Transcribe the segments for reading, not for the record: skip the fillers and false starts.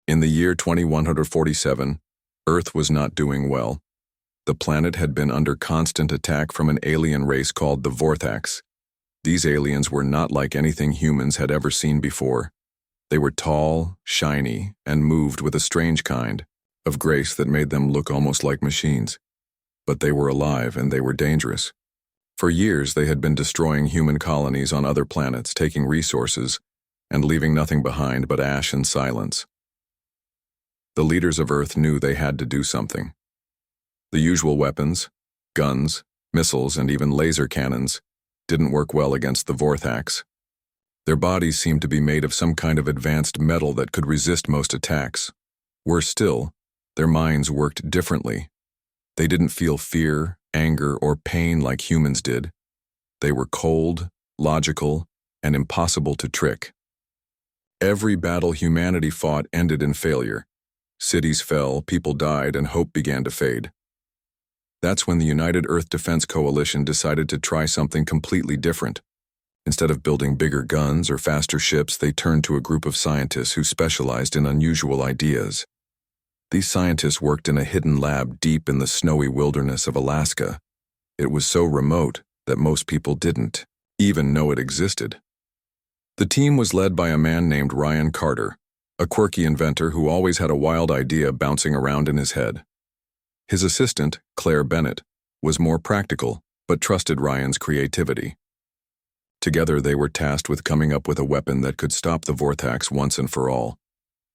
In the year 2147, Earth was not doing well. The planet had been under constant attack from an alien race called the Vorthax. These aliens were not like anything humans had ever seen before. They were tall, shiny, and moved with a strange kind of grace that made them look almost like machines. But they were alive and they were dangerous. For years, they had been destroying human colonies on other planets, taking resources, and leaving nothing behind but ash and silence. The leaders of Earth knew they had to do something. The usual weapons, guns, missiles, and even laser cannons, didn't work well against the Vorthax. Their bodies seemed to be made of some kind of advanced metal that could resist most attacks. Worse still, their minds worked differently. They didn't feel fear, anger, or pain like humans did. They were cold, logical, and impossible to trick. Every battle humanity fought ended in failure. Cities fell, people died, and hope began to fade. That's when the United Earth Defense Coalition decided to try something completely different. Instead of building bigger guns or faster ships, they turned to a group of scientists who specialized in unusual ideas. These scientists worked in a hidden lab deep in the snowy wilderness of Alaska. It was so remote that most people didn't even know it existed. The team was led by a man named Ryan Carter, a quirky inventor who always had a wild idea bouncing around in his head. His assistant, Claire Bennett, was more practical, but trusted Ryan's creativity. Together, they were tasked with coming up with a weapon that could stop the Vorthax once and for all.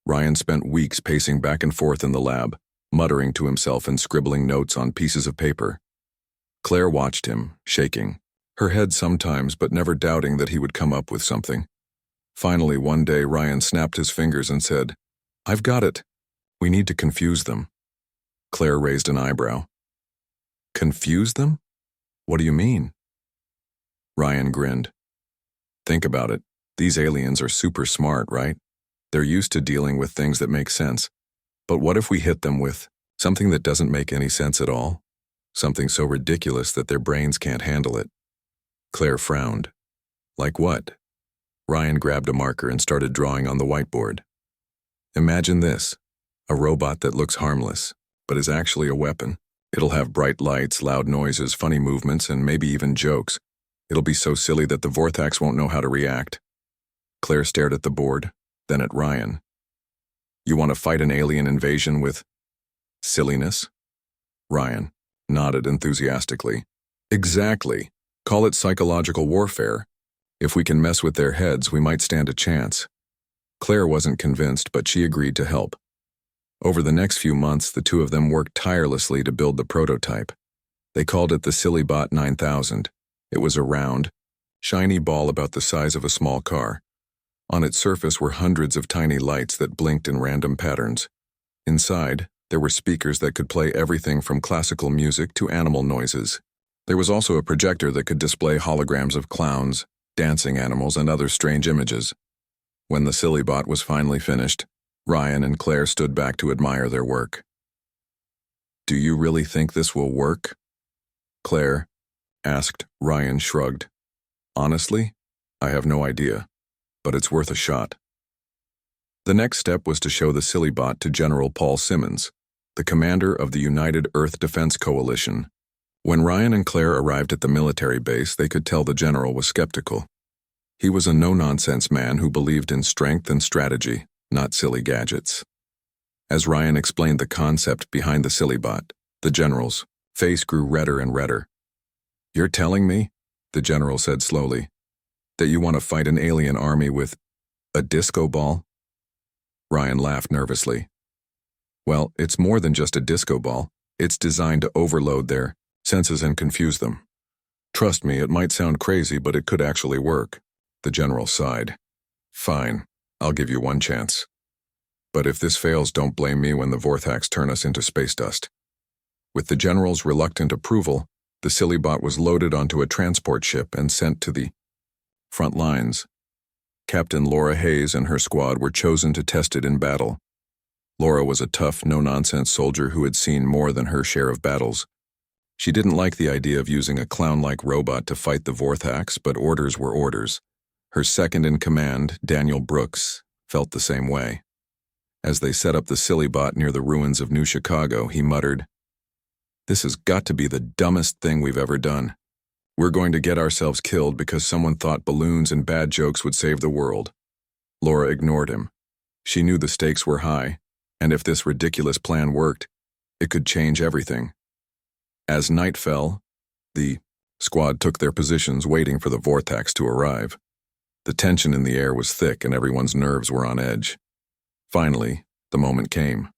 Ryan spent weeks pacing back and forth in the lab, muttering to himself and scribbling notes on pieces of paper. Claire watched him, shaking, her head sometimes but never doubting that he would come up with something. Finally, one day, Ryan snapped his fingers and said, "I've got it. We need to confuse them." Claire raised an eyebrow. "Confuse them? What do you mean?" Ryan grinned. "Think about it. These aliens are super smart, right? They're used to dealing with things that make sense. But what if we hit them with something that doesn't make any sense at all? Something so ridiculous that their brains can't handle it?" Claire frowned. "Like what?" Ryan grabbed a marker and started drawing on the whiteboard. "Imagine this, a robot that looks harmless, but is actually a weapon. It'll have bright lights, loud noises, funny movements, and maybe even jokes. It'll be so silly that the Vorthax won't know how to react." Claire stared at the board, then at Ryan. "You want to fight an alien invasion with silliness?" Ryan nodded enthusiastically. "Exactly. Call it psychological warfare. If we can mess with their heads, we might stand a chance." Claire wasn't convinced, but she agreed to help. Over the next few months, the two of them worked tirelessly to build the prototype. They called it the SillyBot 9000. It was a round, shiny ball about the size of a small car. On its surface were hundreds of tiny lights that blinked in random patterns. Inside, there were speakers that could play everything from classical music to animal noises. There was also a projector that could display holograms of clowns, dancing animals, and other strange images. When the SillyBot was finally finished, Ryan and Claire stood back to admire their work. "Do you really think this will work?" Claire asked. Ryan shrugged. "Honestly, I have no idea, but it's worth a shot." The next step was to show the SillyBot to General Paul Simmons, the commander of the United Earth Defense Coalition. When Ryan and Claire arrived at the military base, they could tell the general was skeptical. He was a no-nonsense man who believed in strength and strategy, not silly gadgets. As Ryan explained the concept behind the SillyBot, the general's face grew redder and redder. "You're telling me," the general said slowly, "that you want to fight an alien army with a disco ball?" Ryan laughed nervously. "Well, it's more than just a disco ball. It's designed to overload their senses and confuse them. Trust me, it might sound crazy, but it could actually work." The general sighed. "Fine, I'll give you one chance. But if this fails, don't blame me when the Vorthax turn us into space dust." With the general's reluctant approval, the SillyBot was loaded onto a transport ship and sent to the front lines. Captain Laura Hayes and her squad were chosen to test it in battle. Laura was a tough, no-nonsense soldier who had seen more than her share of battles. She didn't like the idea of using a clown-like robot to fight the Vorthax, but orders were orders. Her second-in-command, Daniel Brooks, felt the same way. As they set up the silly bot near the ruins of New Chicago, he muttered, "This has got to be the dumbest thing we've ever done. We're going to get ourselves killed because someone thought balloons and bad jokes would save the world." Laura ignored him. She knew the stakes were high, and if this ridiculous plan worked, it could change everything. As night fell, the squad took their positions waiting for the Vortex to arrive. The tension in the air was thick and everyone's nerves were on edge. Finally, the moment came.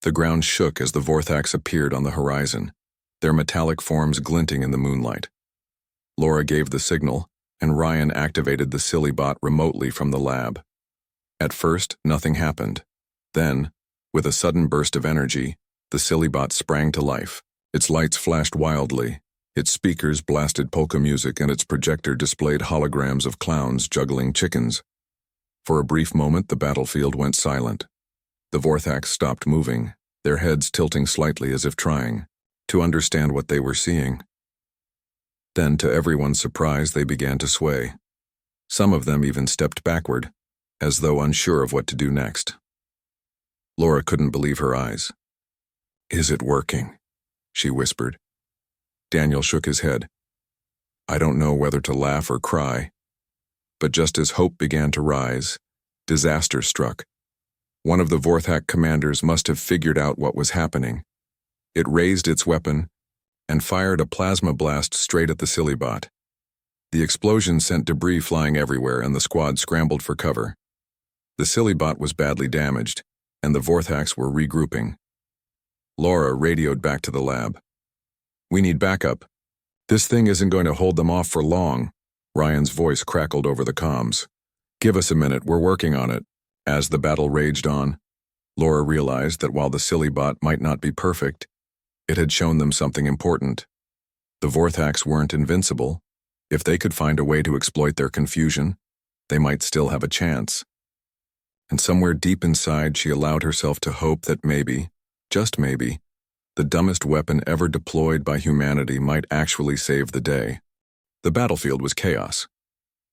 The ground shook as the Vortex appeared on the horizon, their metallic forms glinting in the moonlight. Laura gave the signal, and Ryan activated the silly bot remotely from the lab. At first, nothing happened. Then, with a sudden burst of energy, the silly bot sprang to life. Its lights flashed wildly, its speakers blasted polka music, and its projector displayed holograms of clowns juggling chickens. For a brief moment, the battlefield went silent. The Vortex stopped moving, their heads tilting slightly as if trying to understand what they were seeing. Then, to everyone's surprise, they began to sway. Some of them even stepped backward, as though unsure of what to do next. Laura couldn't believe her eyes. "Is it working?" she whispered. Daniel shook his head. "I don't know whether to laugh or cry." But just as hope began to rise, disaster struck. One of the Vorthak commanders must have figured out what was happening. It raised its weapon and fired a plasma blast straight at the silly bot. The explosion sent debris flying everywhere and the squad scrambled for cover. The silly bot was badly damaged, and the Vorthaks were regrouping. Laura radioed back to the lab. "We need backup. This thing isn't going to hold them off for long." Ryan's voice crackled over the comms. "Give us a minute, we're working on it." As the battle raged on, Laura realized that while the silly bot might not be perfect, it had shown them something important. The Vorthaks weren't invincible. If they could find a way to exploit their confusion, they might still have a chance. And somewhere deep inside, she allowed herself to hope that maybe, just maybe, the dumbest weapon ever deployed by humanity might actually save the day. The battlefield was chaos.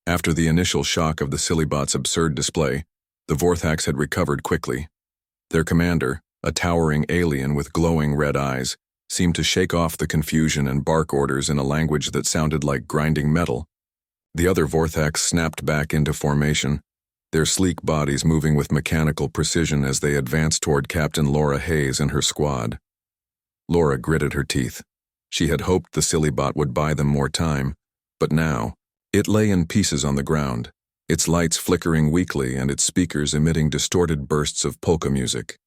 After the initial shock of the silly bot's absurd display, the Vorthaks had recovered quickly. Their commander, a towering alien with glowing red eyes, seemed to shake off the confusion and bark orders in a language that sounded like grinding metal. The other Vorthaks snapped back into formation, their sleek bodies moving with mechanical precision as they advanced toward Captain Laura Hayes and her squad. Laura gritted her teeth. She had hoped the silly bot would buy them more time, but now, it lay in pieces on the ground, its lights flickering weakly and its speakers emitting distorted bursts of polka music.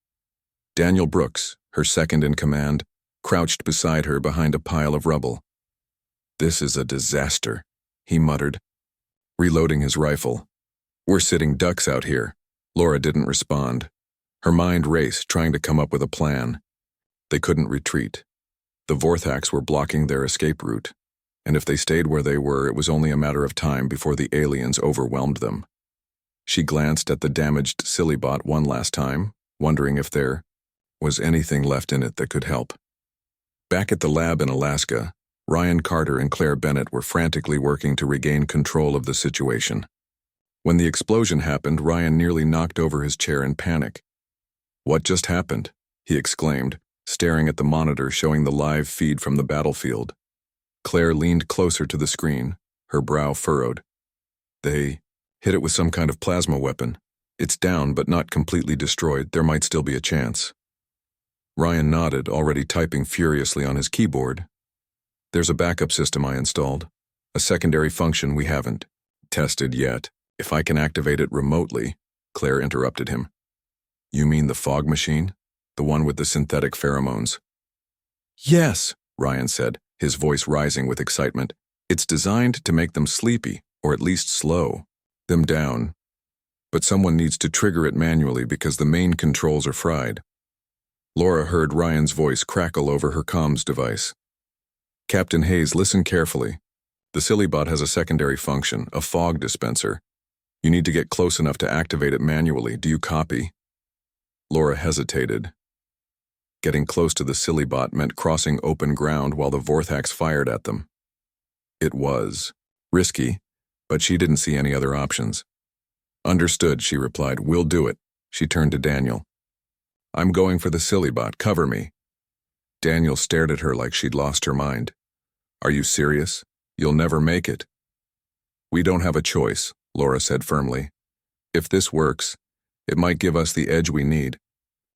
Daniel Brooks, her second in command, crouched beside her behind a pile of rubble. "This is a disaster," he muttered, reloading his rifle. "We're sitting ducks out here." Laura didn't respond. Her mind raced, trying to come up with a plan. They couldn't retreat. The Vorthaks were blocking their escape route, and if they stayed where they were, it was only a matter of time before the aliens overwhelmed them. She glanced at the damaged silly bot one last time, wondering if there was anything left in it that could help. Back at the lab in Alaska, Ryan Carter and Claire Bennett were frantically working to regain control of the situation. When the explosion happened, Ryan nearly knocked over his chair in panic. "What just happened?" he exclaimed, staring at the monitor showing the live feed from the battlefield. Claire leaned closer to the screen, her brow furrowed. "They hit it with some kind of plasma weapon. It's down but not completely destroyed. There might still be a chance." Ryan nodded, already typing furiously on his keyboard. "There's a backup system I installed, a secondary function we haven't tested yet. If I can activate it remotely," Claire interrupted him. "You mean the fog machine? The one with the synthetic pheromones?" "Yes," Ryan said, his voice rising with excitement. "It's designed to make them sleepy, or at least slow them down. But someone needs to trigger it manually because the main controls are fried." Laura heard Ryan's voice crackle over her comms device. "Captain Hayes, listen carefully. The silly bot has a secondary function, a fog dispenser. You need to get close enough to activate it manually. Do you copy?" Laura hesitated. Getting close to the silly bot meant crossing open ground while the Vorthaks fired at them. It was risky, but she didn't see any other options. "Understood," she replied. "We'll do it." She turned to Daniel. I'm going for the Silly-Bot. Cover me. Daniel stared at her like she'd lost her mind. Are you serious? You'll never make it. We don't have a choice, Laura said firmly. If this works, it might give us the edge we need.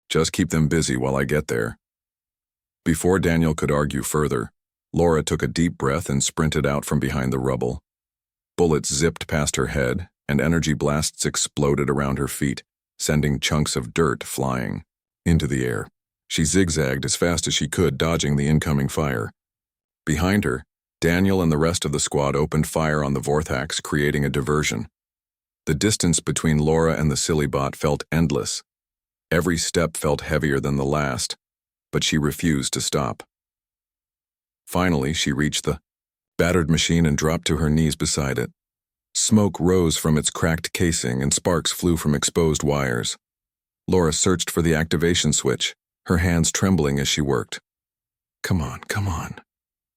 Just keep them busy while I get there. Before Daniel could argue further, Laura took a deep breath and sprinted out from behind the rubble. Bullets zipped past her head, and energy blasts exploded around her feet, sending chunks of dirt flying into the air. She zigzagged as fast as she could, dodging the incoming fire. Behind her, Daniel and the rest of the squad opened fire on the Vorthax, creating a diversion. The distance between Laura and the Silly-Bot felt endless. Every step felt heavier than the last, but she refused to stop. Finally, she reached the battered machine and dropped to her knees beside it. Smoke rose from its cracked casing and sparks flew from exposed wires. Laura searched for the activation switch, her hands trembling as she worked. Come on,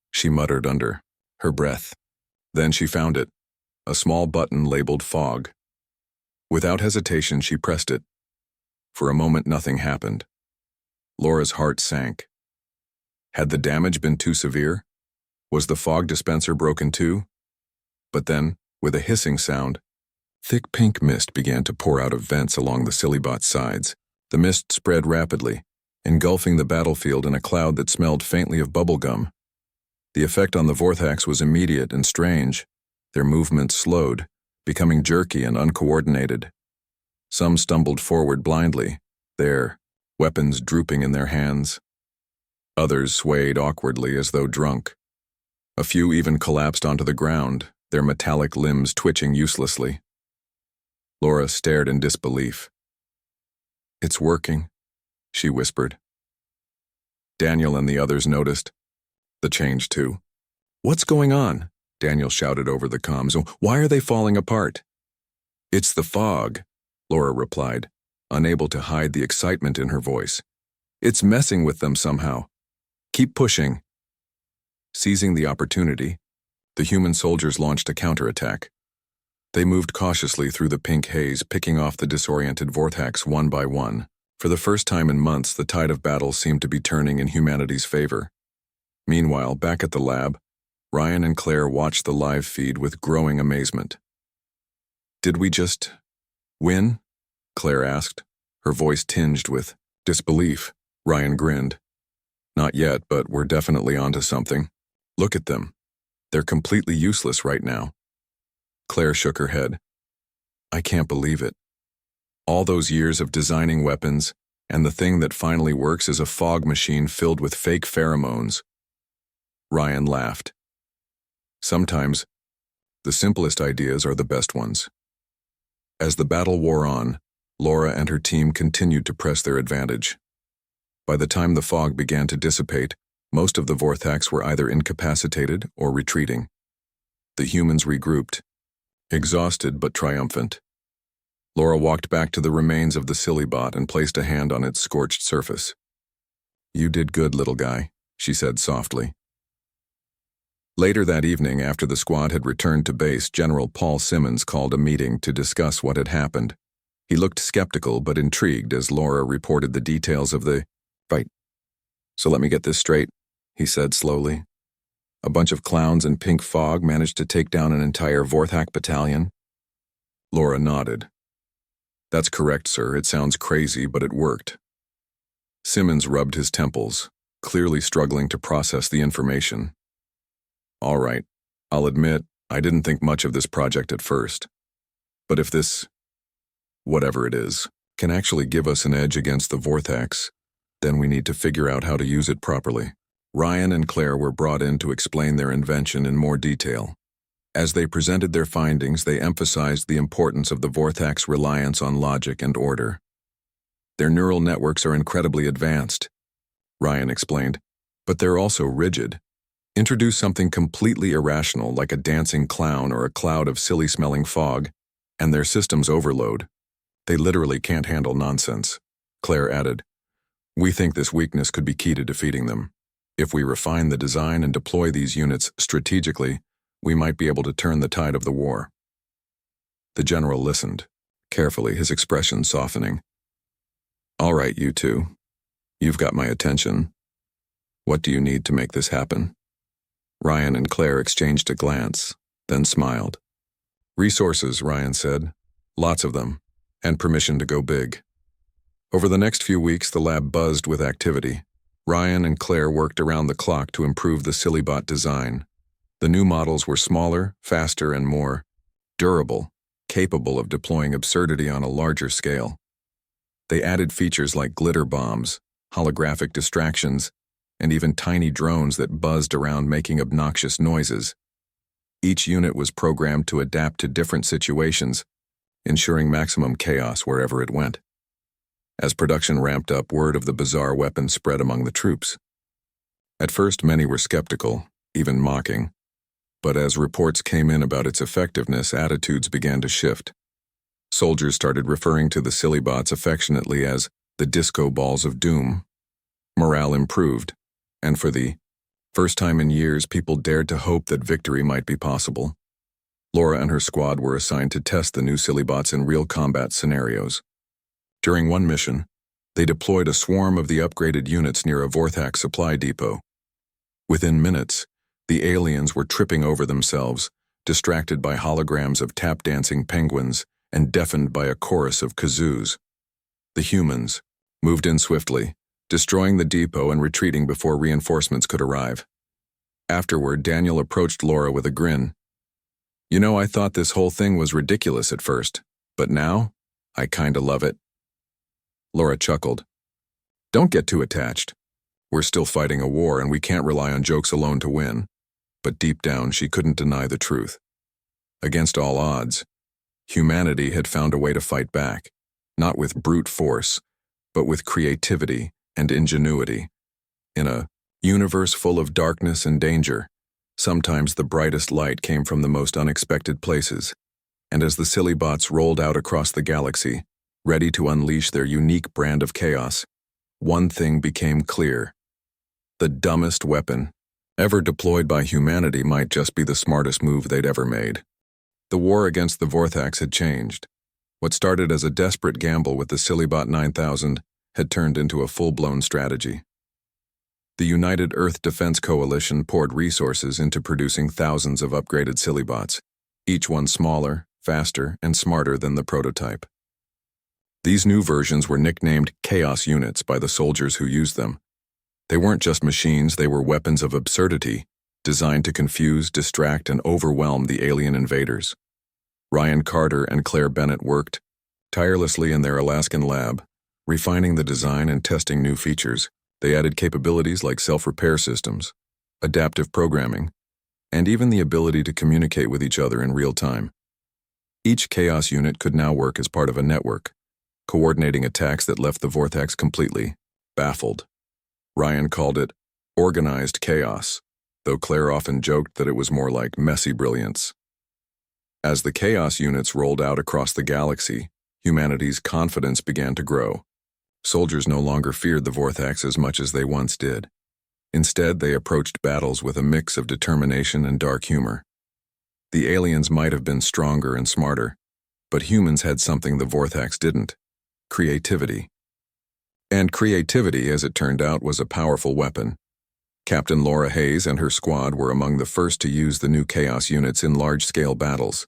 she muttered under her breath. Then she found it, a small button labeled Fog. Without hesitation, she pressed it. For a moment, nothing happened. Laura's heart sank. Had the damage been too severe? Was the fog dispenser broken too? But then, with a hissing sound, thick pink mist began to pour out of vents along the Silly-Bot's sides. The mist spread rapidly, engulfing the battlefield in a cloud that smelled faintly of bubblegum. The effect on the Vorthax was immediate and strange. Their movements slowed, becoming jerky and uncoordinated. Some stumbled forward blindly, their weapons drooping in their hands. Others swayed awkwardly as though drunk. A few even collapsed onto the ground, their metallic limbs twitching uselessly. Laura stared in disbelief. It's working, she whispered. Daniel and the others noticed the change too. What's going on? Daniel shouted over the comms. Why are they falling apart? It's the fog, Laura replied, unable to hide the excitement in her voice. It's messing with them somehow. Keep pushing. Seizing the opportunity, the human soldiers launched a counterattack. They moved cautiously through the pink haze, picking off the disoriented Vorthax one by one. For the first time in months, the tide of battle seemed to be turning in humanity's favor. Meanwhile, back at the lab, Ryan and Claire watched the live feed with growing amazement. Did we just win? Claire asked, her voice tinged with disbelief. Ryan grinned. Not yet, but we're definitely onto something. Look at them. They're completely useless right now. Claire shook her head. I can't believe it. All those years of designing weapons, and the thing that finally works is a fog machine filled with fake pheromones. Ryan laughed. Sometimes, the simplest ideas are the best ones. As the battle wore on, Laura and her team continued to press their advantage. By the time the fog began to dissipate, most of the Vorthax were either incapacitated or retreating. The humans regrouped, exhausted but triumphant. Laura walked back to the remains of the Silly-Bot and placed a hand on its scorched surface. You did good, little guy, she said softly. Later that evening, after the squad had returned to base, General Paul Simmons called a meeting to discuss what had happened. He looked skeptical but intrigued as Laura reported the details of the fight. So let me get this straight, he said slowly. A bunch of clowns in pink fog managed to take down an entire Vorthax battalion? Laura nodded. That's correct, sir. It sounds crazy, but it worked. Simmons rubbed his temples, clearly struggling to process the information. All right, I'll admit, I didn't think much of this project at first. But if this, whatever it is, can actually give us an edge against the Vorthax, then we need to figure out how to use it properly. Ryan and Claire were brought in to explain their invention in more detail. As they presented their findings, they emphasized the importance of the Vorthax reliance on logic and order. Their neural networks are incredibly advanced, Ryan explained, but they're also rigid. Introduce something completely irrational like a dancing clown or a cloud of silly-smelling fog, and their systems overload. They literally can't handle nonsense. Claire added, We think this weakness could be key to defeating them. If we refine the design and deploy these units strategically, we might be able to turn the tide of the war. The general listened, carefully, his expression softening. All right, you two. You've got my attention. What do you need to make this happen? Ryan and Claire exchanged a glance, then smiled. Resources, Ryan said. Lots of them, and permission to go big. Over the next few weeks, the lab buzzed with activity. Ryan and Claire worked around the clock to improve the Silibot design. The new models were smaller, faster, and more durable, capable of deploying absurdity on a larger scale. They added features like glitter bombs, holographic distractions, and even tiny drones that buzzed around making obnoxious noises. Each unit was programmed to adapt to different situations, ensuring maximum chaos wherever it went. As production ramped up, word of the bizarre weapon spread among the troops. At first, many were skeptical, even mocking. But as reports came in about its effectiveness, attitudes began to shift. Soldiers started referring to the Silibots affectionately as the disco balls of doom. Morale improved, and for the first time in years, people dared to hope that victory might be possible. Laura and her squad were assigned to test the new Silibots in real combat scenarios. During one mission, they deployed a swarm of the upgraded units near a Vorthax supply depot. Within minutes, the aliens were tripping over themselves, distracted by holograms of tap-dancing penguins and deafened by a chorus of kazoos. The humans moved in swiftly, destroying the depot and retreating before reinforcements could arrive. Afterward, Daniel approached Laura with a grin. "You know, I thought this whole thing was ridiculous at first, but now, I kinda love it." Laura chuckled. "Don't get too attached. We're still fighting a war and we can't rely on jokes alone to win." But deep down, she couldn't deny the truth. Against all odds, humanity had found a way to fight back, not with brute force, but with creativity and ingenuity. In a universe full of darkness and danger, sometimes the brightest light came from the most unexpected places. And as the Silibots rolled out across the galaxy, ready to unleash their unique brand of chaos, one thing became clear. The dumbest weapon ever deployed by humanity might just be the smartest move they'd ever made. The war against the Vorthax had changed. What started as a desperate gamble with the Silibot 9000 had turned into a full-blown strategy. The United Earth Defense Coalition poured resources into producing thousands of upgraded Silibots, each one smaller, faster, and smarter than the prototype. These new versions were nicknamed Chaos Units by the soldiers who used them. They weren't just machines, they were weapons of absurdity, designed to confuse, distract, and overwhelm the alien invaders. Ryan Carter and Claire Bennett worked tirelessly in their Alaskan lab, refining the design and testing new features. They added capabilities like self-repair systems, adaptive programming, and even the ability to communicate with each other in real time. Each Chaos unit could now work as part of a network, coordinating attacks that left the Vorthax completely baffled. Ryan called it organized chaos, though Claire often joked that it was more like messy brilliance. As the Chaos units rolled out across the galaxy, humanity's confidence began to grow. Soldiers no longer feared the Vorthax as much as they once did. Instead, they approached battles with a mix of determination and dark humor. The aliens might have been stronger and smarter, but humans had something the Vorthax didn't: creativity. And creativity, as it turned out, was a powerful weapon. Captain Laura Hayes and her squad were among the first to use the new Chaos units in large-scale battles.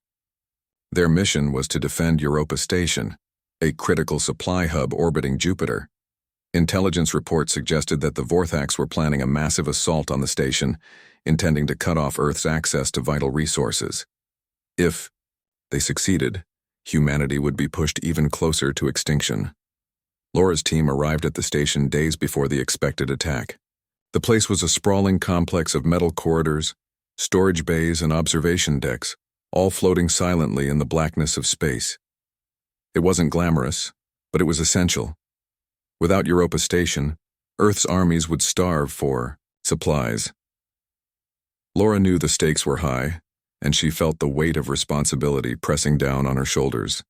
Their mission was to defend Europa Station, a critical supply hub orbiting Jupiter. Intelligence reports suggested that the Vorthax were planning a massive assault on the station, intending to cut off Earth's access to vital resources. If they succeeded, humanity would be pushed even closer to extinction. Laura's team arrived at the station days before the expected attack. The place was a sprawling complex of metal corridors, storage bays, and observation decks, all floating silently in the blackness of space. It wasn't glamorous, but it was essential. Without Europa Station, Earth's armies would starve for supplies. Laura knew the stakes were high, and she felt the weight of responsibility pressing down on her shoulders.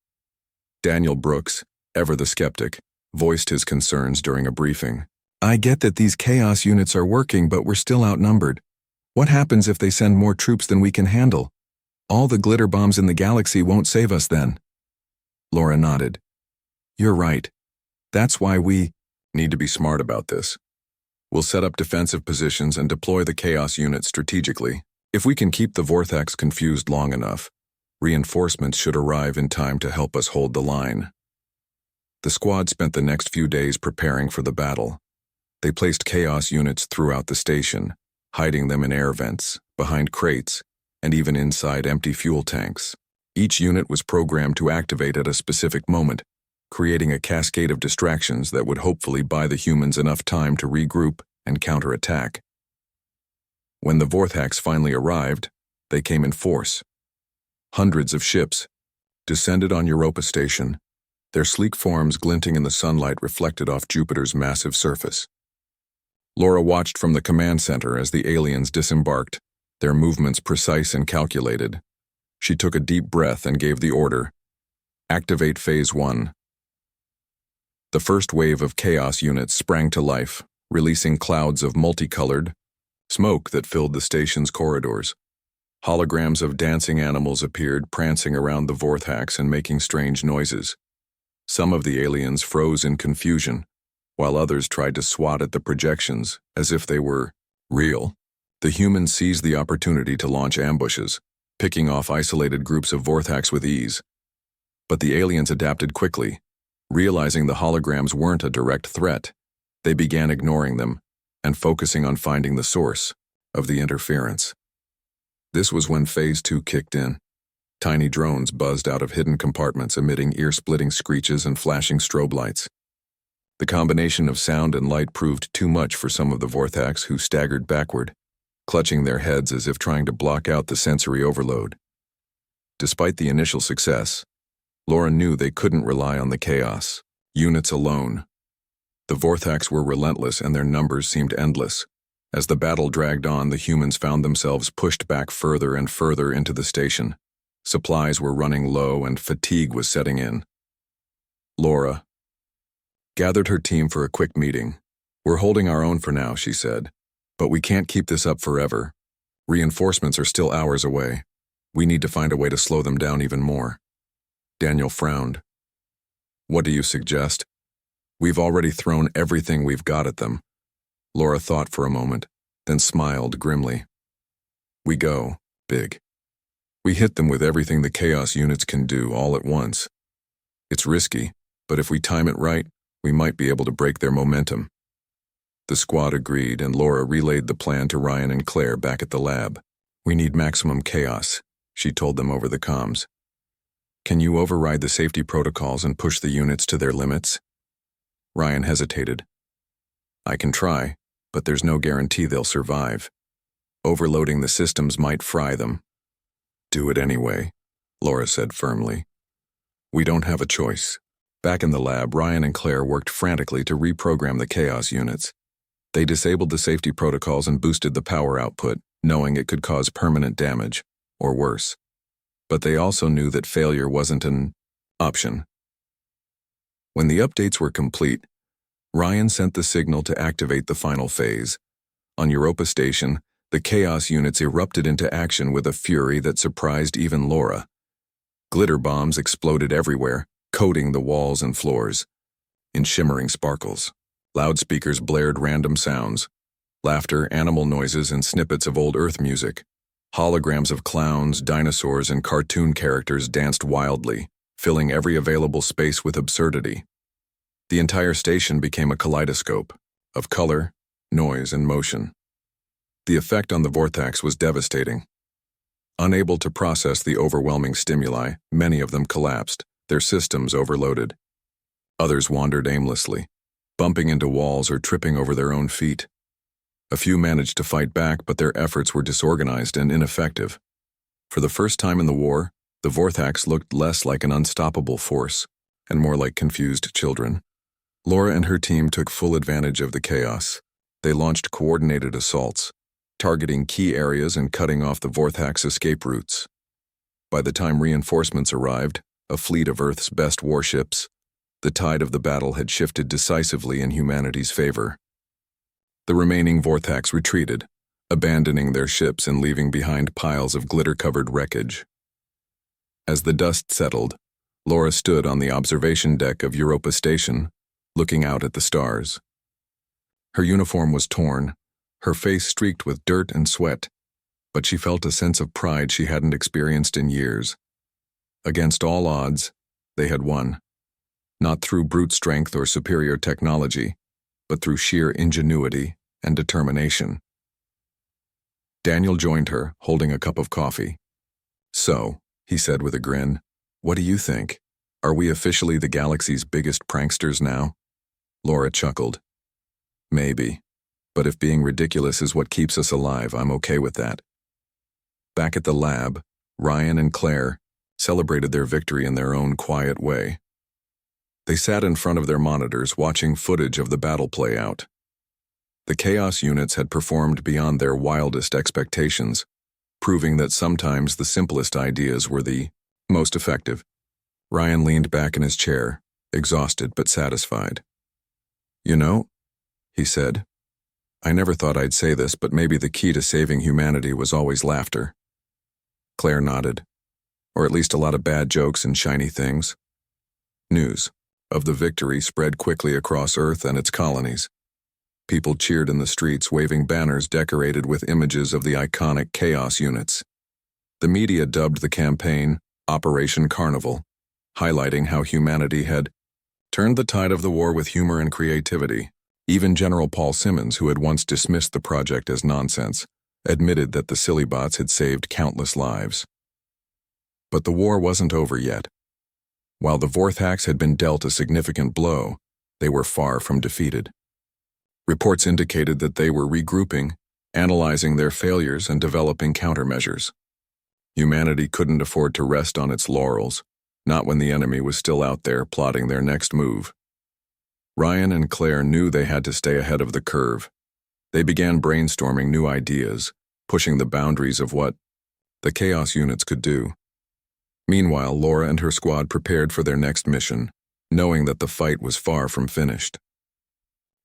Daniel Brooks, ever the skeptic, voiced his concerns during a briefing. "I get that these Chaos units are working, but we're still outnumbered. What happens if they send more troops than we can handle? All the glitter bombs in the galaxy won't save us then." Laura nodded. "You're right. That's why we need to be smart about this. We'll set up defensive positions and deploy the Chaos unit strategically. If we can keep the Vortex confused long enough, reinforcements should arrive in time to help us hold the line. The squad spent the next few days preparing for the battle. They placed Chaos units throughout the station, hiding them in air vents, behind crates, and even inside empty fuel tanks. Each unit was programmed to activate at a specific moment, creating a cascade of distractions that would hopefully buy the humans enough time to regroup and counterattack. When the Vortex finally arrived, they came in force. Hundreds of ships descended on Europa Station, their sleek forms glinting in the sunlight reflected off Jupiter's massive surface. Laura watched from the command center as the aliens disembarked, their movements precise and calculated. She took a deep breath and gave the order, "Activate Phase 1. The first wave of Chaos units sprang to life, releasing clouds of multicolored smoke that filled the station's corridors. Holograms of dancing animals appeared, prancing around the Vortex and making strange noises. Some of the aliens froze in confusion, while others tried to swat at the projections as if they were real. The humans seized the opportunity to launch ambushes, picking off isolated groups of Vortex with ease. But the aliens adapted quickly. Realizing the holograms weren't a direct threat, they began ignoring them and focusing on finding the source of the interference. This was when Phase 2 kicked in. Tiny drones buzzed out of hidden compartments, emitting ear-splitting screeches and flashing strobe lights. The combination of sound and light proved too much for some of the Vortex, who staggered backward, clutching their heads as if trying to block out the sensory overload. Despite the initial success, Laura knew they couldn't rely on the Chaos units alone. The Vortex were relentless and their numbers seemed endless. As the battle dragged on, the humans found themselves pushed back further and further into the station. Supplies were running low and fatigue was setting in. Laura gathered her team for a quick meeting. "We're holding our own for now," she said, "but we can't keep this up forever. Reinforcements are still hours away. We need to find a way to slow them down even more." Daniel frowned. "What do you suggest?" "We've already thrown everything we've got at them." Laura thought for a moment, then smiled grimly. "We go big. We hit them with everything the Chaos units can do all at once. It's risky, but if we time it right, we might be able to break their momentum." The squad agreed, and Laura relayed the plan to Ryan and Claire back at the lab. "We need maximum chaos," she told them over the comms. "Can you override the safety protocols and push the units to their limits?" Ryan hesitated. "I can try, but there's no guarantee they'll survive. Overloading the systems might fry them." "Do it anyway," Laura said firmly. "We don't have a choice." Back in the lab, Ryan and Claire worked frantically to reprogram the Chaos units. They disabled the safety protocols and boosted the power output, knowing it could cause permanent damage, or worse. But they also knew that failure wasn't an option. When the updates were complete, Ryan sent the signal to activate the final phase. On Europa Station, the Chaos units erupted into action with a fury that surprised even Laura. Glitter bombs exploded everywhere, coating the walls and floors. In shimmering sparkles, loudspeakers blared random sounds, laughter, animal noises, and snippets of old Earth music. Holograms of clowns, dinosaurs, and cartoon characters danced wildly, filling every available space with absurdity. The entire station became a kaleidoscope of color, noise, and motion. The effect on the Vortex was devastating. Unable to process the overwhelming stimuli, many of them collapsed, their systems overloaded. Others wandered aimlessly, bumping into walls or tripping over their own feet. A few managed to fight back, but their efforts were disorganized and ineffective. For the first time in the war, the Vortex looked less like an unstoppable force and more like confused children. Laura and her team took full advantage of the chaos. They launched coordinated assaults, targeting key areas and cutting off the Vortex escape routes. By the time reinforcements arrived, a fleet of Earth's best warships, the tide of the battle had shifted decisively in humanity's favor. The remaining Vortex retreated, abandoning their ships and leaving behind piles of glitter-covered wreckage. As the dust settled, Laura stood on the observation deck of Europa Station, looking out at the stars. Her uniform was torn, her face streaked with dirt and sweat, but she felt a sense of pride she hadn't experienced in years. Against all odds, they had won. Not through brute strength or superior technology, but through sheer ingenuity and determination. Daniel joined her, holding a cup of coffee. "So," he said with a grin, "what do you think? Are we officially the galaxy's biggest pranksters now?" Laura chuckled. "Maybe. But if being ridiculous is what keeps us alive, I'm okay with that." Back at the lab, Ryan and Claire celebrated their victory in their own quiet way. They sat in front of their monitors watching footage of the battle play out. The Chaos units had performed beyond their wildest expectations, proving that sometimes the simplest ideas were the most effective. Ryan leaned back in his chair, exhausted but satisfied. "You know," he said, "I never thought I'd say this, but maybe the key to saving humanity was always laughter." Claire nodded. "Or at least a lot of bad jokes and shiny things." News of the victory spread quickly across Earth and its colonies. People cheered in the streets, waving banners decorated with images of the iconic Chaos units. The media dubbed the campaign Operation Carnival, highlighting how humanity had turned the tide of the war with humor and creativity. Even General Paul Simmons, who had once dismissed the project as nonsense, admitted that the silly bots had saved countless lives. But the war wasn't over yet. While the Vorthax had been dealt a significant blow, they were far from defeated. Reports indicated that they were regrouping, analyzing their failures and developing countermeasures. Humanity couldn't afford to rest on its laurels, not when the enemy was still out there plotting their next move. Ryan and Claire knew they had to stay ahead of the curve. They began brainstorming new ideas, pushing the boundaries of what the Chaos units could do. Meanwhile, Laura and her squad prepared for their next mission, knowing that the fight was far from finished.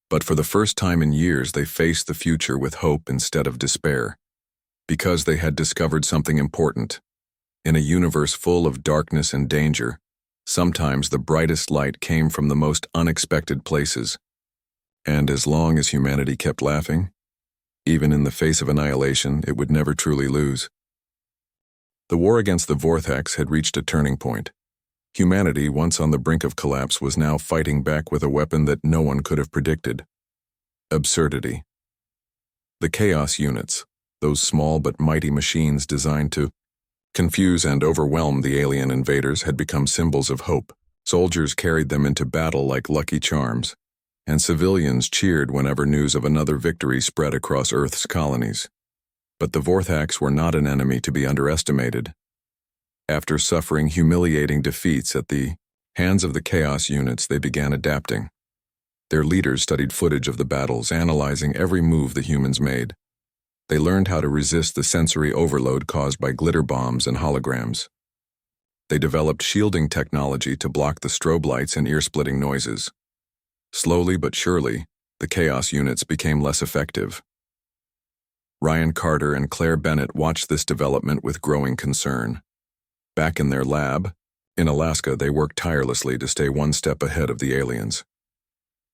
But for the first time in years, they faced the future with hope instead of despair, because they had discovered something important. In a universe full of darkness and danger, sometimes the brightest light came from the most unexpected places. And as long as humanity kept laughing, even in the face of annihilation, it would never truly lose. The war against the Vorthax had reached a turning point. Humanity, once on the brink of collapse, was now fighting back with a weapon that no one could have predicted: absurdity. The Chaos units, those small but mighty machines designed to confuse and overwhelm the alien invaders, had become symbols of hope. Soldiers carried them into battle like lucky charms, and civilians cheered whenever news of another victory spread across Earth's colonies. But the Vorthax were not an enemy to be underestimated. After suffering humiliating defeats at the hands of the Chaos units, they began adapting. Their leaders studied footage of the battles, analyzing every move the humans made. They learned how to resist the sensory overload caused by glitter bombs and holograms. They developed shielding technology to block the strobe lights and ear-splitting noises. Slowly but surely, the Chaos units became less effective. Ryan Carter and Claire Bennett watched this development with growing concern. Back in their lab, in Alaska, they worked tirelessly to stay one step ahead of the aliens.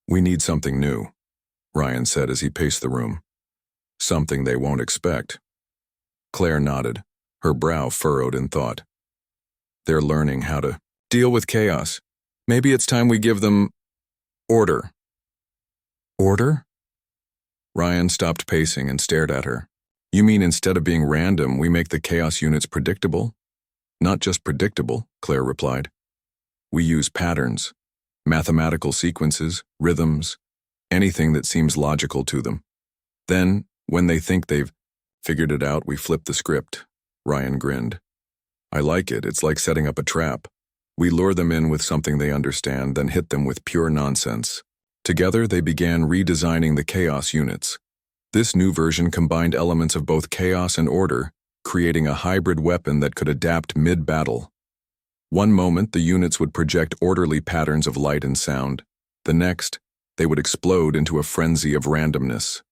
"We need something new," Ryan said as he paced the room. "Something they won't expect." Claire nodded, her brow furrowed in thought. "They're learning how to deal with chaos. Maybe it's time we give them order." "Order?" Ryan stopped pacing and stared at her. "You mean instead of being random, we make the Chaos units predictable?" "Not just predictable," Claire replied. "We use patterns, mathematical sequences, rhythms, anything that seems logical to them. Then, when they think they've figured it out, we flip the script." Ryan grinned. "I like it. It's like setting up a trap. We lure them in with something they understand, then hit them with pure nonsense." Together, they began redesigning the Chaos units. This new version combined elements of both chaos and order, creating a hybrid weapon that could adapt mid-battle. One moment, the units would project orderly patterns of light and sound. The next, they would explode into a frenzy of randomness.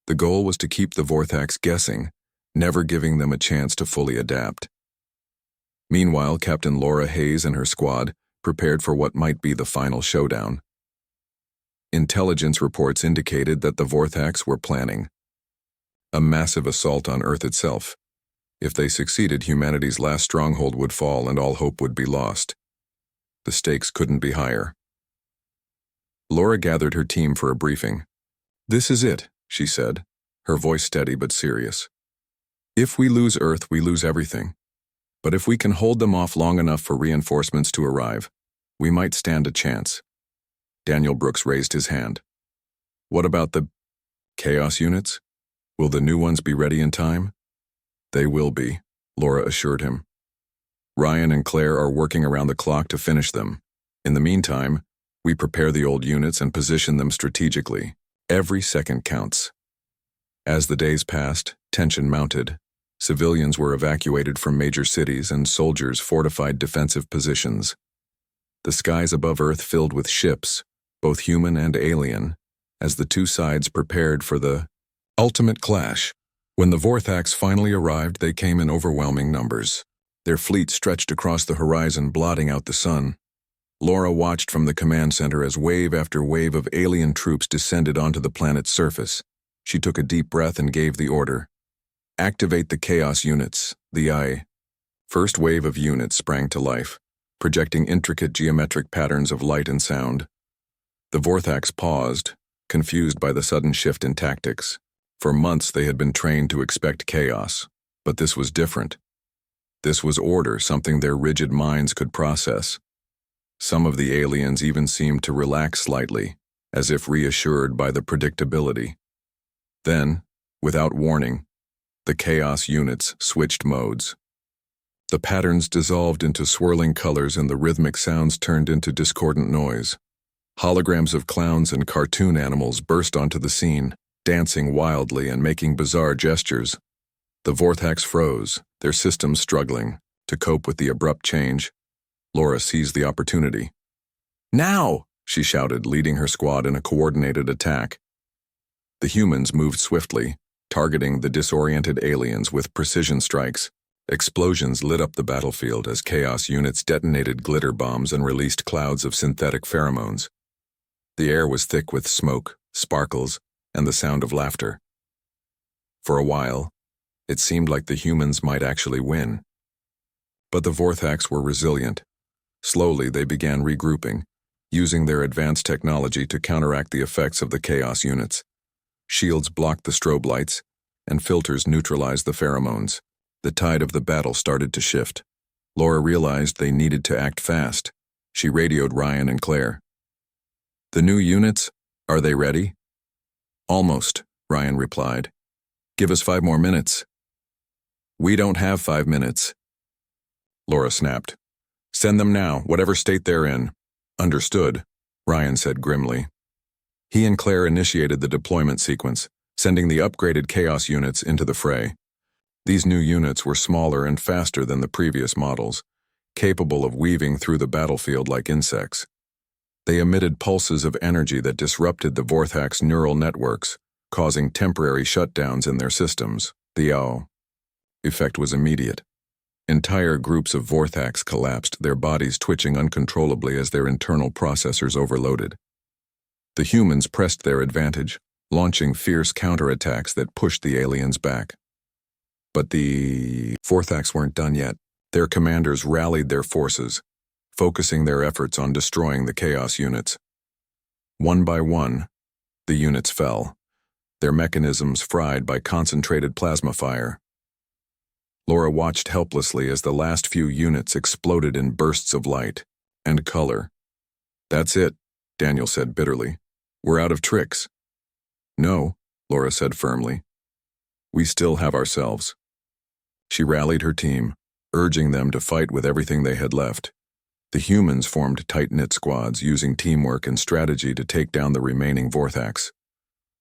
The goal was to keep the Vorthax guessing, never giving them a chance to fully adapt. Meanwhile, Captain Laura Hayes and her squad prepared for what might be the final showdown. Intelligence reports indicated that the Vorthax were planning a massive assault on Earth itself. If they succeeded, humanity's last stronghold would fall and all hope would be lost. The stakes couldn't be higher. Laura gathered her team for a briefing. "This is it," she said, her voice steady but serious. "If we lose Earth, we lose everything. But if we can hold them off long enough for reinforcements to arrive, we might stand a chance." Daniel Brooks raised his hand. "What about the Chaos units? Will the new ones be ready in time?" "They will be," Laura assured him. "Ryan and Claire are working around the clock to finish them. In the meantime, we prepare the old units and position them strategically. Every second counts." As the days passed, tension mounted. Civilians were evacuated from major cities and soldiers fortified defensive positions. The skies above Earth filled with ships, both human and alien, as the two sides prepared for the ultimate clash. When the Vorthax finally arrived, they came in overwhelming numbers. Their fleet stretched across the horizon, blotting out the sun. Laura watched from the command center as wave after wave of alien troops descended onto the planet's surface. She took a deep breath and gave the order. "Activate the Chaos units." The first wave of units sprang to life, projecting intricate geometric patterns of light and sound. The Vorthax paused, confused by the sudden shift in tactics. For months they had been trained to expect chaos, but this was different. This was order, something their rigid minds could process. Some of the aliens even seemed to relax slightly, as if reassured by the predictability. Then, without warning, the Chaos units switched modes. The patterns dissolved into swirling colors and the rhythmic sounds turned into discordant noise. Holograms of clowns and cartoon animals burst onto the scene, dancing wildly and making bizarre gestures. The Vorthax froze, their systems struggling to cope with the abrupt change. Laura seized the opportunity. "Now!" she shouted, leading her squad in a coordinated attack. The humans moved swiftly, targeting the disoriented aliens with precision strikes. Explosions lit up the battlefield as Chaos units detonated glitter bombs and released clouds of synthetic pheromones. The air was thick with smoke, sparkles, and the sound of laughter. For a while, it seemed like the humans might actually win. But the Vorthax were resilient. Slowly, they began regrouping, using their advanced technology to counteract the effects of the Chaos units. Shields blocked the strobe lights, and filters neutralized the pheromones. The tide of the battle started to shift. Laura realized they needed to act fast. She radioed Ryan and Claire. "The new units, are they ready?" "Almost," Ryan replied. "Give us 5 more minutes." "We don't have 5 minutes." Laura snapped. "Send them now, whatever state they're in." "Understood," Ryan said grimly. He and Claire initiated the deployment sequence, sending the upgraded Chaos units into the fray. These new units were smaller and faster than the previous models, capable of weaving through the battlefield like insects. They emitted pulses of energy that disrupted the Vorthax neural networks, causing temporary shutdowns in their systems. The effect was immediate. Entire groups of Vorthax collapsed, their bodies twitching uncontrollably as their internal processors overloaded. The humans pressed their advantage, launching fierce counterattacks that pushed the aliens back. But the Vorthax weren't done yet. Their commanders rallied their forces, focusing their efforts on destroying the Chaos units. One by one, the units fell, their mechanisms fried by concentrated plasma fire. Laura watched helplessly as the last few units exploded in bursts of light and color. "That's it," Daniel said bitterly. "We're out of tricks." "No," Laura said firmly. "We still have ourselves." She rallied her team, urging them to fight with everything they had left. The humans formed tight-knit squads, using teamwork and strategy to take down the remaining Vorthax.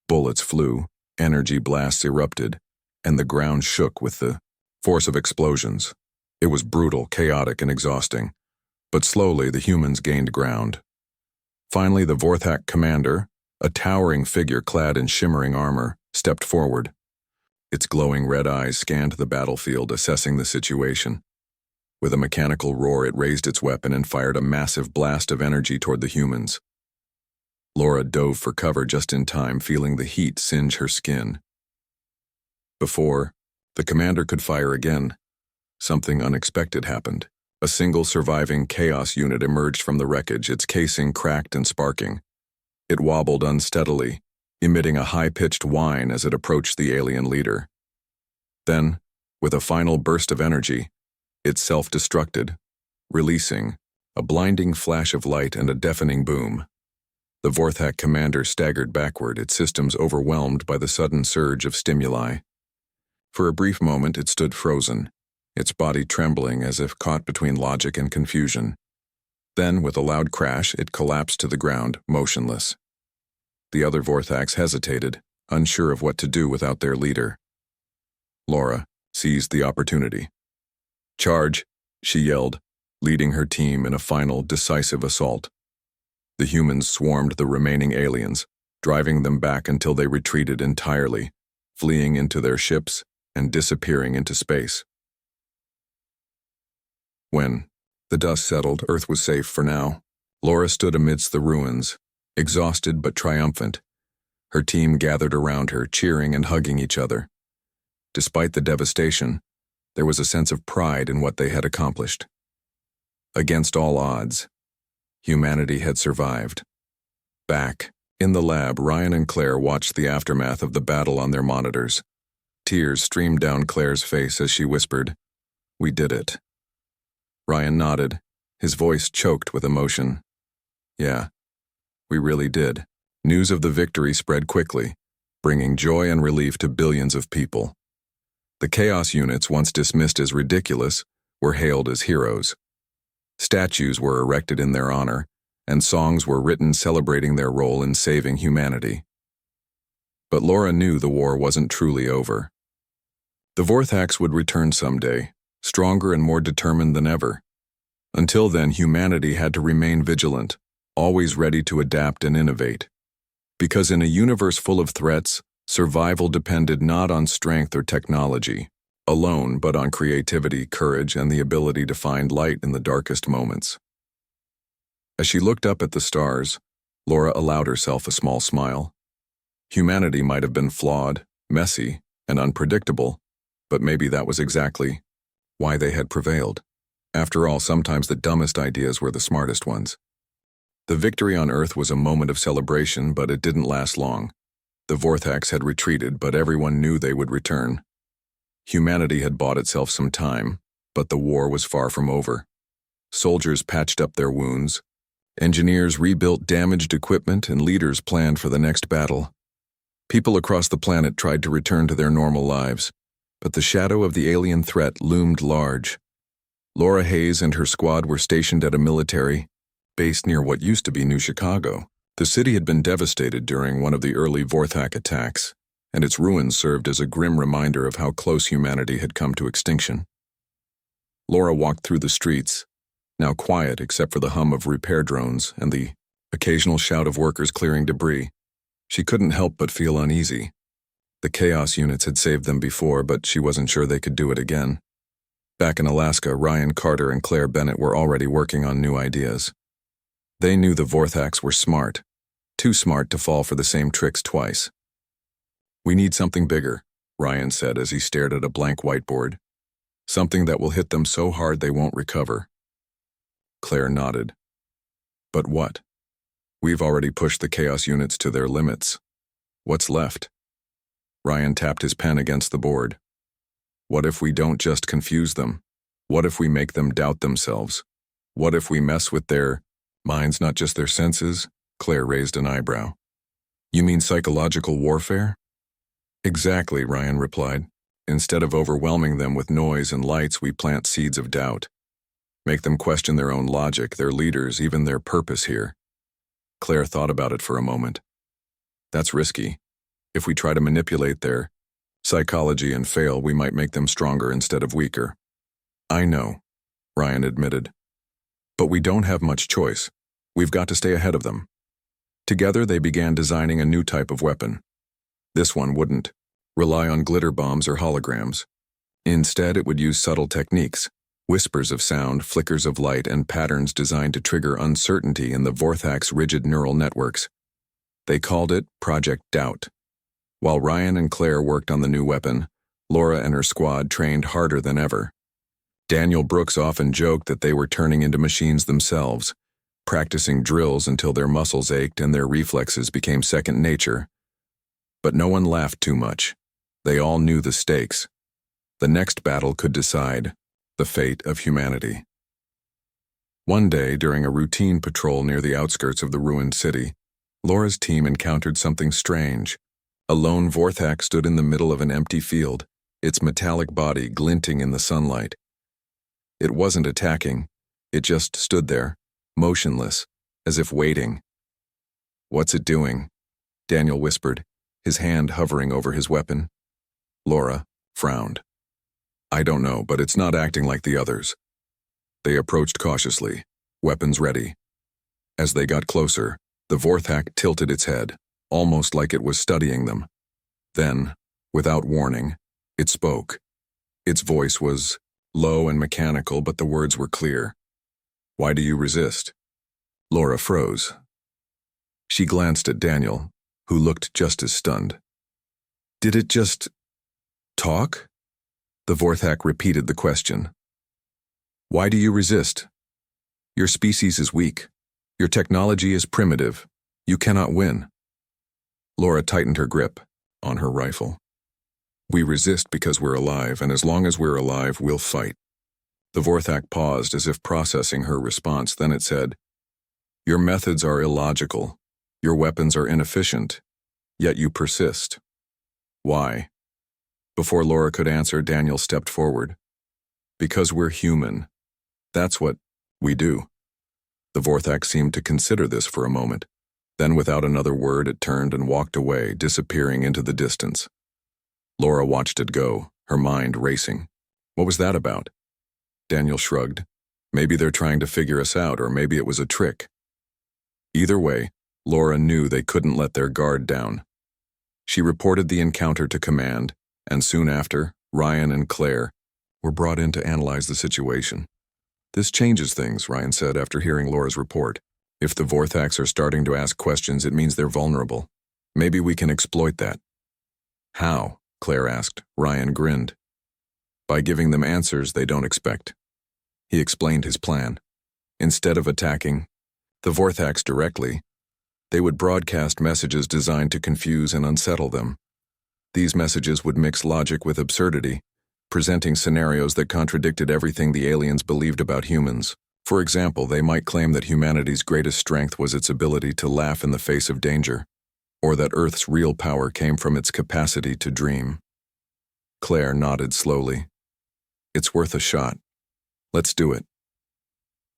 Bullets flew, energy blasts erupted, and the ground shook with the force of explosions. It was brutal, chaotic, and exhausting. But slowly, the humans gained ground. Finally, the Vorthax commander, a towering figure clad in shimmering armor, stepped forward. Its glowing red eyes scanned the battlefield, assessing the situation. With a mechanical roar, it raised its weapon and fired a massive blast of energy toward the humans. Laura dove for cover just in time, feeling the heat singe her skin. Before the commander could fire again, something unexpected happened. A single surviving Chaos unit emerged from the wreckage, its casing cracked and sparking. It wobbled unsteadily, emitting a high-pitched whine as it approached the alien leader. Then, with a final burst of energy, it self-destructed, releasing a blinding flash of light and a deafening boom. The Vorthak commander staggered backward, its systems overwhelmed by the sudden surge of stimuli. For a brief moment it stood frozen, its body trembling as if caught between logic and confusion. Then, with a loud crash, it collapsed to the ground, motionless. The other Vorthaks hesitated, unsure of what to do without their leader. Laura seized the opportunity. "Charge!" she yelled, leading her team in a final, decisive assault. The humans swarmed the remaining aliens, driving them back until they retreated entirely, fleeing into their ships and disappearing into space. When the dust settled, Earth was safe for now. Laura stood amidst the ruins, exhausted but triumphant. Her team gathered around her, cheering and hugging each other. Despite the devastation, there was a sense of pride in what they had accomplished. Against all odds, humanity had survived. Back in the lab, Ryan and Claire watched the aftermath of the battle on their monitors. Tears streamed down Claire's face as she whispered, "We did it." Ryan nodded, his voice choked with emotion. "Yeah, we really did." News of the victory spread quickly, bringing joy and relief to billions of people. The Chaos units, once dismissed as ridiculous, were hailed as heroes. Statues were erected in their honor, and songs were written celebrating their role in saving humanity. But Laura knew the war wasn't truly over. The Vorthaks would return someday, stronger and more determined than ever. Until then, humanity had to remain vigilant, always ready to adapt and innovate. Because in a universe full of threats, survival depended not on strength or technology alone, but on creativity, courage, and the ability to find light in the darkest moments. As she looked up at the stars, Laura allowed herself a small smile. Humanity might have been flawed, messy, and unpredictable, but maybe that was exactly why they had prevailed. After all, sometimes the dumbest ideas were the smartest ones. The victory on Earth was a moment of celebration, but it didn't last long. The Vorthaks had retreated, but everyone knew they would return. Humanity had bought itself some time, but the war was far from over. Soldiers patched up their wounds, engineers rebuilt damaged equipment, and leaders planned for the next battle. People across the planet tried to return to their normal lives, but the shadow of the alien threat loomed large. Laura Hayes and her squad were stationed at a military base near what used to be New Chicago. The city had been devastated during one of the early Vorthak attacks, and its ruins served as a grim reminder of how close humanity had come to extinction. Laura walked through the streets, now quiet except for the hum of repair drones and the occasional shout of workers clearing debris. She couldn't help but feel uneasy. The Chaos units had saved them before, but she wasn't sure they could do it again. Back in Alaska, Ryan Carter and Claire Bennett were already working on new ideas. They knew the Vorthaks were smart, too smart to fall for the same tricks twice. "We need something bigger," Ryan said as he stared at a blank whiteboard. "Something that will hit them so hard they won't recover." Claire nodded. "But what? We've already pushed the Chaos units to their limits. What's left?" Ryan tapped his pen against the board. "What if we don't just confuse them? What if we make them doubt themselves? What if we mess with their minds, not just their senses?" Claire raised an eyebrow. "You mean psychological warfare?" "Exactly," Ryan replied. "Instead of overwhelming them with noise and lights, we plant seeds of doubt. Make them question their own logic, their leaders, even their purpose here." Claire thought about it for a moment. "That's risky. If we try to manipulate their psychology and fail, we might make them stronger instead of weaker." "I know," Ryan admitted. "But we don't have much choice. We've got to stay ahead of them." Together they began designing a new type of weapon. This one wouldn't rely on glitter bombs or holograms. Instead, it would use subtle techniques, whispers of sound, flickers of light, and patterns designed to trigger uncertainty in the Vorthak's rigid neural networks. They called it Project Doubt. While Ryan and Claire worked on the new weapon, Laura and her squad trained harder than ever. Daniel Brooks often joked that they were turning into machines themselves, practicing drills until their muscles ached and their reflexes became second nature. But no one laughed too much. They all knew the stakes. The next battle could decide the fate of humanity. One day, during a routine patrol near the outskirts of the ruined city, Laura's team encountered something strange. A lone Vorthak stood in the middle of an empty field, its metallic body glinting in the sunlight. It wasn't attacking. It just stood there, motionless, as if waiting. "What's it doing?" Daniel whispered, his hand hovering over his weapon. Laura frowned. "I don't know, but it's not acting like the others." They approached cautiously, weapons ready. As they got closer, the Vorthak tilted its head, almost like it was studying them. Then, without warning, it spoke. Its voice was low and mechanical, but the words were clear. "Why do you resist?" Laura froze. She glanced at Daniel, who looked just as stunned. "Did it just talk?" The Vorthak repeated the question. "Why do you resist? Your species is weak. Your technology is primitive. You cannot win." Laura tightened her grip on her rifle. "We resist because we're alive, and as long as we're alive, we'll fight." The Vorthak paused as if processing her response, then it said, "Your methods are illogical. Your weapons are inefficient. Yet you persist. Why?" Before Laura could answer, Daniel stepped forward. "Because we're human. That's what we do." The Vorthak seemed to consider this for a moment. Then without another word, it turned and walked away, disappearing into the distance. Laura watched it go, her mind racing. What was that about? Daniel shrugged. Maybe they're trying to figure us out, or maybe it was a trick. Either way, Laura knew they couldn't let their guard down. She reported the encounter to command, and soon after, Ryan and Claire were brought in to analyze the situation. "This changes things," Ryan said after hearing Laura's report. "If the Vorthaks are starting to ask questions, it means they're vulnerable. Maybe we can exploit that." "How?" Claire asked. Ryan grinned. "By giving them answers they don't expect." He explained his plan. Instead of attacking the Vorthaks directly, they would broadcast messages designed to confuse and unsettle them. These messages would mix logic with absurdity, presenting scenarios that contradicted everything the aliens believed about humans. For example, they might claim that humanity's greatest strength was its ability to laugh in the face of danger, or that Earth's real power came from its capacity to dream. Claire nodded slowly. "It's worth a shot. Let's do it."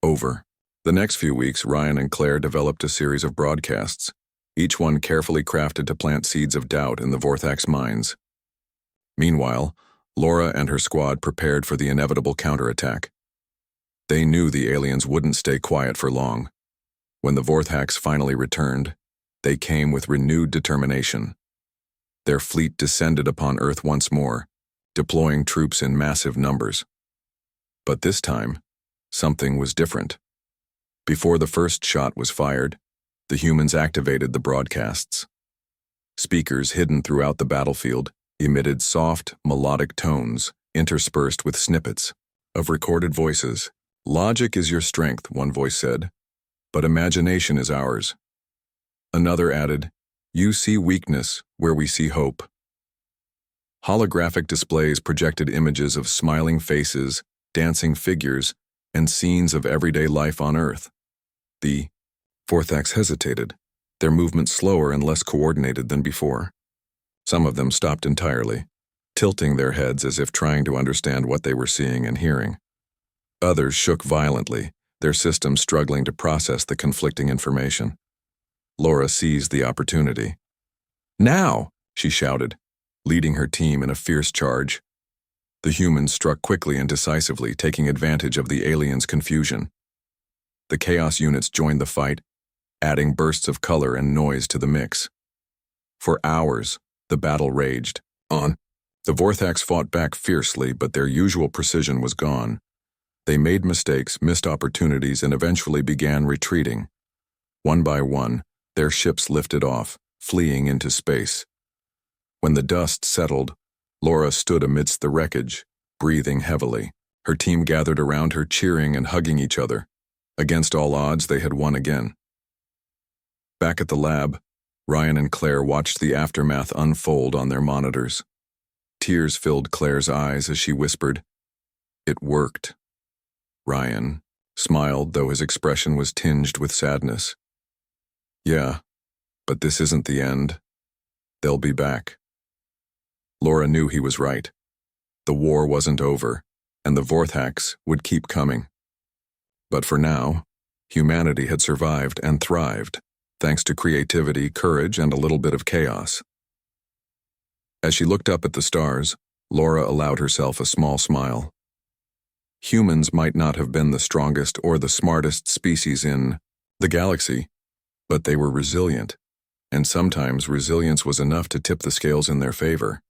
Over. The next few weeks, Ryan and Claire developed a series of broadcasts, each one carefully crafted to plant seeds of doubt in the Vorthak's minds. Meanwhile, Laura and her squad prepared for the inevitable counterattack. They knew the aliens wouldn't stay quiet for long. When the Vorthaks finally returned, they came with renewed determination. Their fleet descended upon Earth once more, deploying troops in massive numbers. But this time, something was different. Before the first shot was fired, the humans activated the broadcasts. Speakers hidden throughout the battlefield emitted soft, melodic tones interspersed with snippets of recorded voices. "Logic is your strength," one voice said, "but imagination is ours." Another added, "You see weakness where we see hope." Holographic displays projected images of smiling faces, dancing figures, and scenes of everyday life on Earth. The Vorthaks hesitated, their movements slower and less coordinated than before. Some of them stopped entirely, tilting their heads as if trying to understand what they were seeing and hearing. Others shook violently, their systems struggling to process the conflicting information. Laura seized the opportunity. "Now!" she shouted, leading her team in a fierce charge. The humans struck quickly and decisively, taking advantage of the aliens' confusion. The Chaos units joined the fight, adding bursts of color and noise to the mix. For hours, the battle raged on. The Vorthaks fought back fiercely, but their usual precision was gone. They made mistakes, missed opportunities, and eventually began retreating. One by one, Their ships lifted off, fleeing into space. When the dust settled, Laura stood amidst the wreckage, breathing heavily. Her team gathered around her, cheering and hugging each other. Against all odds, they had won again. Back at the lab, Ryan and Claire watched the aftermath unfold on their monitors. Tears filled Claire's eyes as she whispered, "It worked." Ryan smiled, though his expression was tinged with sadness. "Yeah, but this isn't the end. They'll be back." Laura knew he was right. The war wasn't over, and the Vorthax would keep coming. But for now, humanity had survived and thrived, thanks to creativity, courage, and a little bit of chaos. As she looked up at the stars, Laura allowed herself a small smile. Humans might not have been the strongest or the smartest species in the galaxy, but they were resilient, and sometimes resilience was enough to tip the scales in their favor.